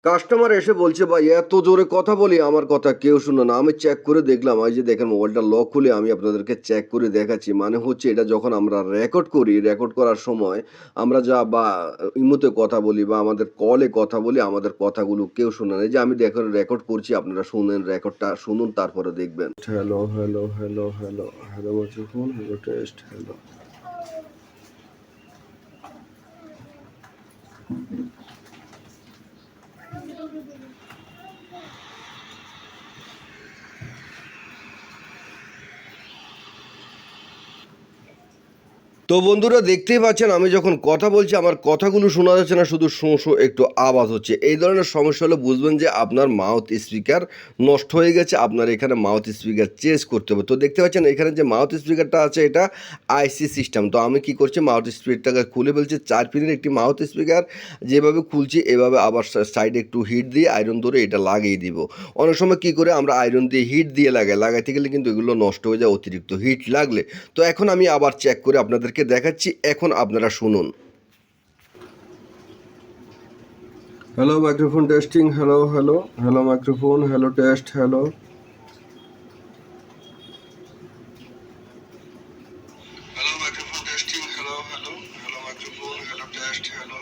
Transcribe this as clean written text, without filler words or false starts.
Customer এসে বলছে, ভাই এত জোরে কথা বলি আমার কথা কেউ শুনে না। আমি চেক করে দেখলাম, এই যে দেখেন মোবাইলটা লক খুলে আমি আপনাদেরকে চেক করে দেখাচ্ছি। মানে হচ্ছে এটা যখন আমরা রেকর্ড করি, রেকর্ড করার সময় আমরা যা বা ইমোতে কথা বলি বা আমাদের কলে কথা বলি, আমাদের কথাগুলো কেউ শুনে না। এই যে আমি দেখেন রেকর্ড করছি, আপনারা শুনেন, রেকর্ডটা শুনুন তারপরে দেখবেন। Hello, hello, hello, hello, hello microphone, hello test, hello. তো বন্ধুরা দেখতেই পাচ্ছেন আমি যখন কথা বলছি আমার কথাগুলো শোনা যাচ্ছে না, শুধু শোঁ শোঁ একটু আওয়াজ হচ্ছে। এই ধরনের সমস্যা হলে বুঝবেন যে আপনার মাউথ স্পিকার নষ্ট হয়ে গেছে, আপনার এখানে মাউথ স্পিকার চেঞ্জ করতে হবে। তো দেখতে পাচ্ছেন এখানে যে মাউথ স্পিকারটা আছে এটা আইসি সিস্টেম। তো আমি কি করছি, মাউথ স্পিকারটাকে খুলে ফেলছি। 4 পিনের একটি মাউথ স্পিকার, যেভাবে খুলছি এভাবে আবার সাইডে একটু হিট দিয়ে আয়রন ধরে এটা লাগিয়ে দিব। অনেক সময় কি করে আমরা আয়রন দিয়ে হিট দিয়ে লাগাইতে গেলে কিন্তু এগুলো নষ্ট হয়ে যায় অতিরিক্ত হিট লাগলে। তো এখন আমি আবার চেক করে আপনাদেরকে দেখাচ্ছি, এখন আপনারা শুনুন। Hello microphone testing, hello hello hello microphone, hello test, hello. Hello microphone testing, hello hello hello microphone, hello test, hello.